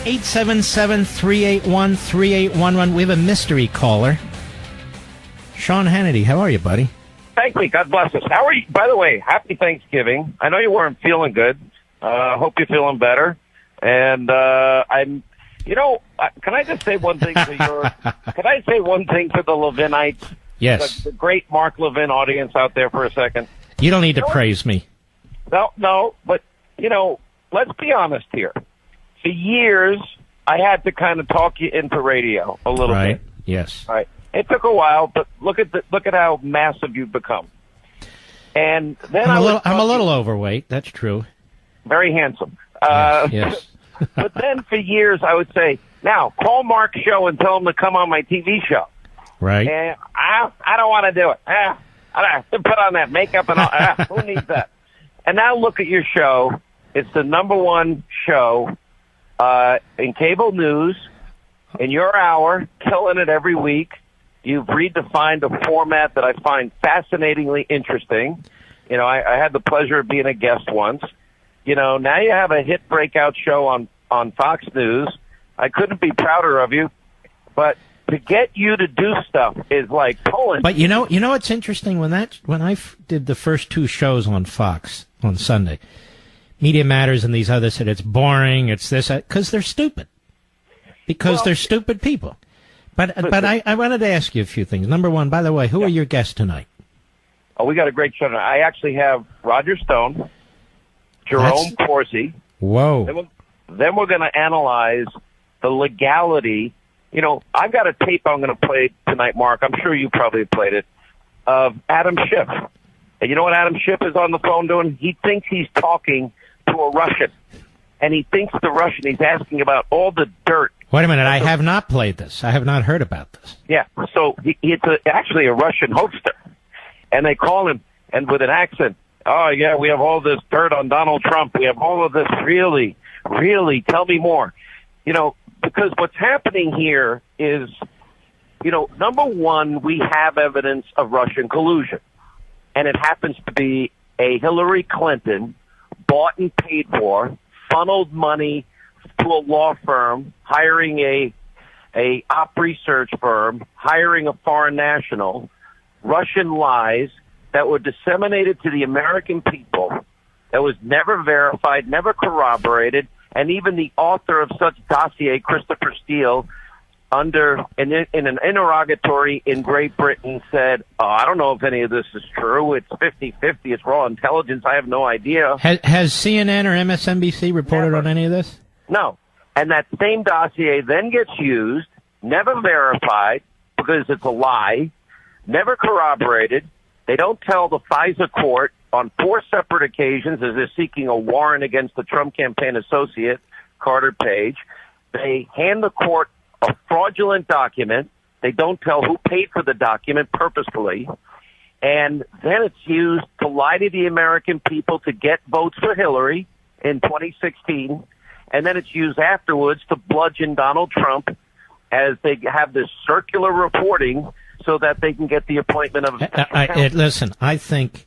877-381-3811. We have a mystery caller. Sean Hannity, how are you, buddy? Thank you. God bless us. How are you? By the way, happy Thanksgiving. I know you weren't feeling good. Hope you're feeling better. And can I just say one thing to can I say one thing to the Levinites? Yes. The great Mark Levin audience out there for a second. You don't need to praise me. No, but, let's be honest here. For years, I had to kind of talk you into radio a little bit. Yes. Right. It took a while, but look at how massive you've become. And then I'm a little overweight. That's true. Very handsome. Yes. But then for years, I would say, now call Mark's show and tell him to come on my TV show. Right. And I don't want to do it. I have to put on that makeup and all. Who needs that? And now look at your show. It's the #1 show in cable news, in your hour, killing it every week. You've redefined a format that I find fascinatingly interesting. I had the pleasure of being a guest once. Now you have a hit breakout show on Fox News. I couldn't be prouder of you, but to get you to do stuff is like pulling. But you know what's interesting? When I did the first 2 shows on Fox on Sunday, Media Matters and these others said it's boring, it's this, because they're stupid. They're stupid people. But I wanted to ask you a few things. Number one, by the way, who are your guests tonight? Oh, we got a great show tonight. I actually have Roger Stone, Jerome Corsi. Whoa. Then we're going to analyze the legality. I've got a tape I'm going to play tonight, Mark. I'm sure you probably played it, of Adam Schiff. And you know what Adam Schiff is on the phone doing? He thinks he's talking to a Russian. And he thinks the Russian, he's asking about all the dirt. Wait a minute, I have not played this. I have not heard about this. Yeah, so it's actually a Russian hoaxer. And they call him, and with an accent, oh, yeah, we have all this dirt on Donald Trump. We have all of this. Really, really, tell me more. Because what's happening here is, number one, we have evidence of Russian collusion. And it happens to be a Hillary Clinton bought and paid for, funneled money to a law firm, hiring a op research firm, hiring a foreign national, Russian lies that were disseminated to the American people, that was never verified, never corroborated, and even the author of such dossier, Christopher Steele, in an interrogatory in Great Britain said, I don't know if any of this is true. It's 50-50. It's raw intelligence. I have no idea. Has CNN or MSNBC reported on any of this? No. And that same dossier then gets used, never verified, because it's a lie, never corroborated. They don't tell the FISA court on 4 separate occasions as they're seeking a warrant against the Trump campaign associate, Carter Page. They hand the court a fraudulent document. They don't tell who paid for the document purposefully. And then it's used to lie to the American people to get votes for Hillary in 2016. And then it's used afterwards to bludgeon Donald Trump as they have this circular reporting so that they can get the appointment of... Listen, I think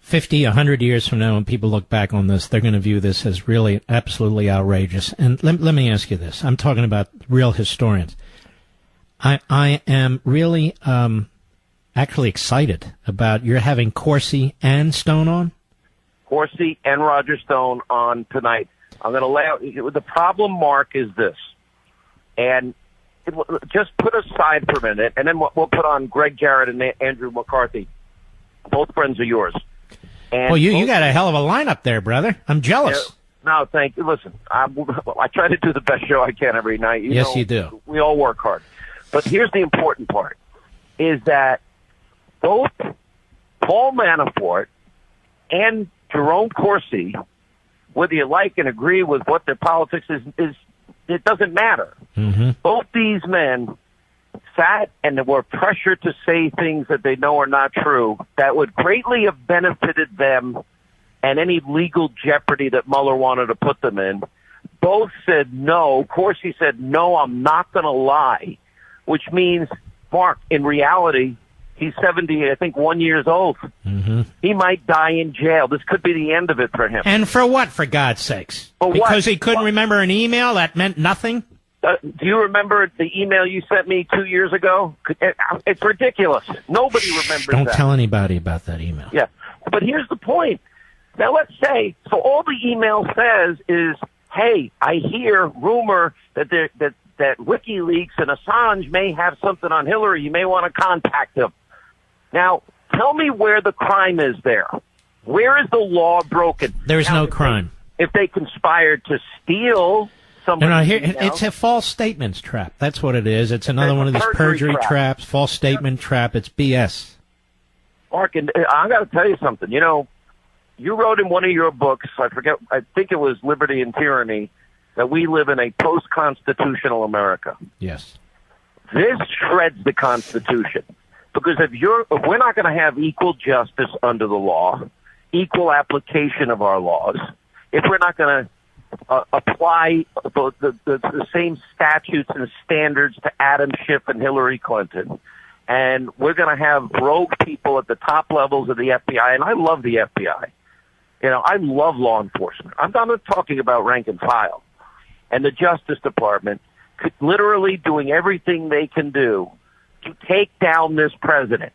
50, 100 years from now, when people look back on this, they're going to view this as really absolutely outrageous. And let me ask you this. I'm talking about real historians. I am really actually excited about your having Corsi and Stone on. Corsi and Roger Stone on tonight. I'm going to lay out... The problem, Mark, is this. And just put aside for a minute, and then we'll put on Greg Jarrett and Andrew McCarthy. Both friends of yours. And well, you got a hell of a lineup there, brother. I'm jealous. No, thank you. Listen, I try to do the best show I can every night. Yes, you do. We all work hard. But here's the important part, is that both Paul Manafort and Jerome Corsi, whether you like and agree with what their politics is it doesn't matter. Mm-hmm. Both these men sat and were pressured to say things that they know are not true that would greatly have benefited them and any legal jeopardy that Mueller wanted to put them in. Both said no. Corsi said, no, I'm not going to lie, which means, Mark, in reality, He's 70, I think, 1 year old. Mm-hmm. He might die in jail. This could be the end of it for him. And for what, for God's sakes? For because what? he couldn't remember an email that meant nothing? Do you remember the email you sent me 2 years ago? It's ridiculous. Nobody remembers that. Don't tell anybody about that email. Yeah. But here's the point. Now, let's say, so all the email says is, hey, I hear rumor that that WikiLeaks and Assange may have something on Hillary. You may want to contact them. Now, tell me where the crime is there. Where is the law broken? There's no crime. If they conspired to steal somebody's email, it's a false statements trap. That's what it is. It's another one of these perjury traps, false statement trap. It's BS. Mark, and I got to tell you something. You know, you wrote in one of your books, I think it was Liberty and Tyranny, that we live in a post-constitutional America. Yes. This shreds the Constitution. Because if we're not going to have equal justice under the law, equal application of our laws, if we're not going to apply the same statutes and standards to Adam Schiff and Hillary Clinton, and we're going to have rogue people at the top levels of the FBI, and I love the FBI. You know, I love law enforcement. I'm not talking about rank and file. And the Justice Department literally doing everything they can do to take down this president.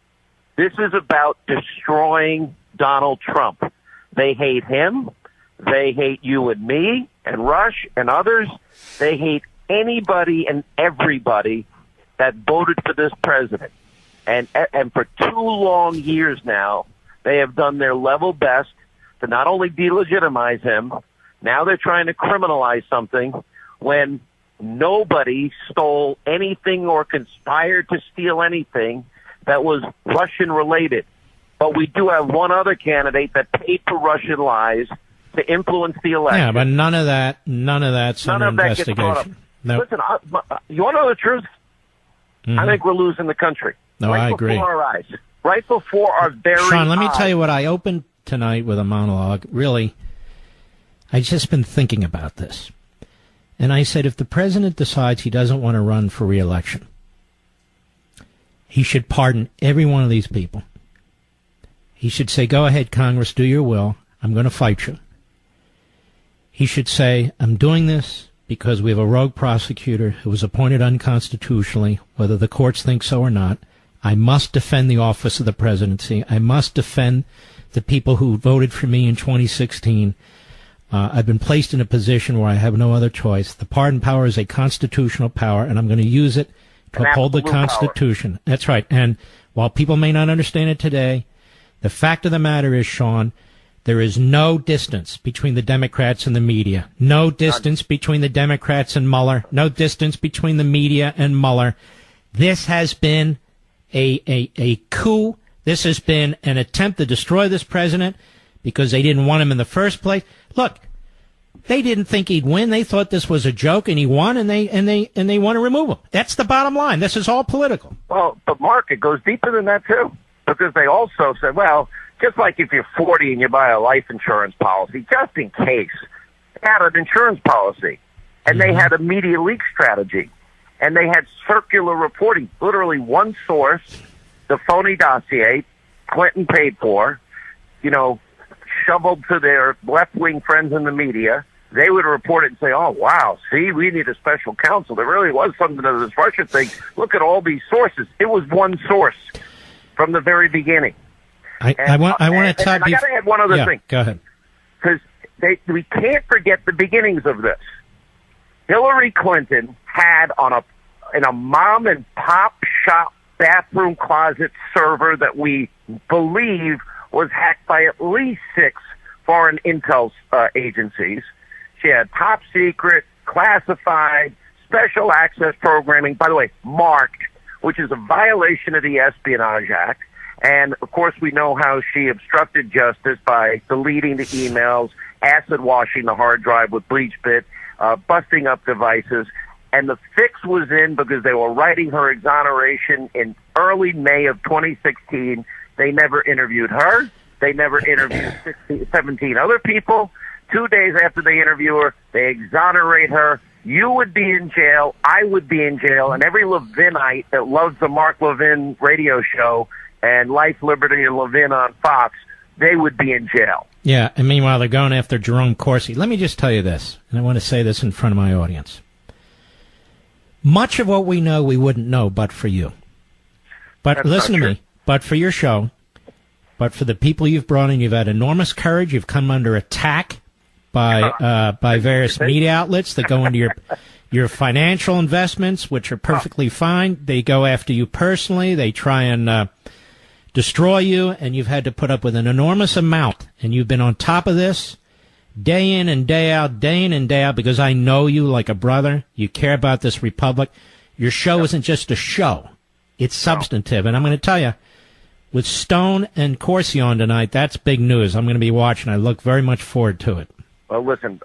This is about destroying Donald Trump. They hate him. They hate you and me and Rush and others. They hate anybody and everybody that voted for this president. And for 2 long years now, they have done their level best to not only delegitimize him, now they're trying to criminalize something when nobody stole anything or conspired to steal anything that was Russian-related. But we do have one other candidate that paid for Russian lies to influence the election. Yeah, but none of that's under investigation. Nope. Listen, you want to know the truth? Mm-hmm. I think we're losing the country. No, I agree. Right before our eyes. Right before our very eyes. Sean, let me tell you what I opened tonight with a monologue. Really, I've just been thinking about this. And I said, if the president decides he doesn't want to run for re-election, he should pardon every one of these people. He should say, go ahead, Congress, do your will. I'm going to fight you. He should say, I'm doing this because we have a rogue prosecutor who was appointed unconstitutionally, whether the courts think so or not. I must defend the office of the presidency. I must defend the people who voted for me in 2016. I've been placed in a position where I have no other choice. The pardon power is a constitutional power, and I'm going to use it to uphold the Constitution. Power. That's right. And while people may not understand it today, the fact of the matter is, Sean, there is no distance between the Democrats and the media. No distance between the Democrats and Mueller. No distance between the media and Mueller. This has been a coup. This has been an attempt to destroy this president because they didn't want him in the first place. Look, they didn't think he'd win. They thought this was a joke, and he won, and they want to remove him. That's the bottom line. This is all political. Well, but Mark, it goes deeper than that too, because they also said, well, just like if you're 40 and you buy a life insurance policy, just in case, they had an insurance policy, and they had a media leak strategy, and they had circular reporting. Literally one source, the phony dossier, Clinton paid for, shoveled to their left-wing friends in the media. They would report it and say, oh, wow, see, we need a special counsel. There really was something to this Russia thing. Look at all these sources. It was one source from the very beginning. I want to tell you. I got to add one other thing. Go ahead. Because we can't forget the beginnings of this. Hillary Clinton had in a mom and pop shop bathroom closet server that we believe was hacked by at least 6 foreign intel agencies. She had top secret, classified, special access programming, by the way, marked, which is a violation of the Espionage Act. And, of course, we know how she obstructed justice by deleting the emails, acid washing the hard drive with bleach bit, busting up devices. And the fix was in because they were writing her exoneration in early May of 2016. They never interviewed her. They never interviewed 17 other people. 2 days after they interview her, they exonerate her. You would be in jail. I would be in jail. And every Levinite that loves the Mark Levin radio show and Life, Liberty, and Levin on Fox, they would be in jail. Yeah, and meanwhile, they're going after Jerome Corsi. Let me just tell you this, and I want to say this in front of my audience. Much of what we know, we wouldn't know but for you. But That's listen to me, but for your show, but for the people you've brought in, you've had enormous courage. You've come under attack by various media outlets that go into your financial investments, which are perfectly fine. They go after you personally. They try and destroy you, and you've had to put up with an enormous amount. And you've been on top of this day in and day out, because I know you like a brother. You care about this republic. Your show isn't just a show. It's substantive. And I'm going to tell you, with Stone and Corsi on tonight, that's big news. I'm going to be watching. I look very much forward to it. Well, listen,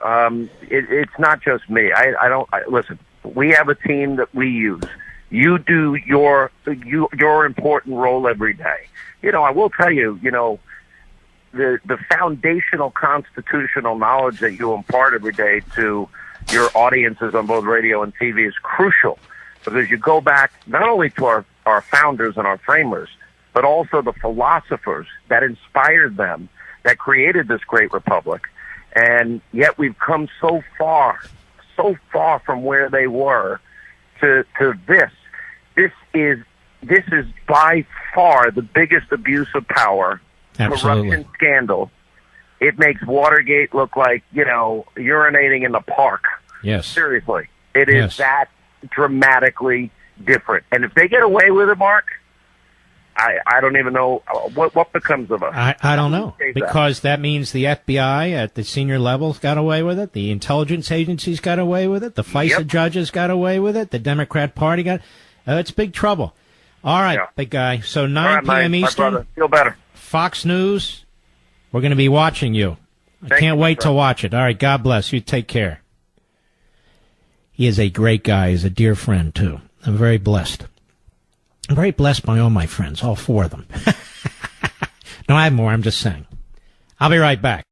it's not just me. Listen, we have a team that we use. You do your important role every day. I will tell you, the foundational constitutional knowledge that you impart every day to your audiences on both radio and TV is crucial, because you go back not only to our founders and our framers, but also the philosophers that inspired them, that created this great republic. And yet we've come so far from where they were to this. This is by far the biggest abuse of power, Absolutely. Corruption scandal. It makes Watergate look like, urinating in the park. Yes. Seriously. It is that dramatically different. And if they get away with it, Mark, I don't even know what becomes of us. I don't know, because that means the FBI at the senior levels got away with it, the intelligence agencies got away with it, the FISA judges got away with it, the Democrat Party got it's big trouble. All right, big guy. So 9 p.m. Eastern, brother. Feel better. Fox News, we're going to be watching you. I can't wait to watch it. All right, God bless you. Take care. He is a great guy. He's a dear friend, too. I'm very blessed. I'm very blessed by all my friends, all 4 of them. No, I have more. I'm just saying. I'll be right back.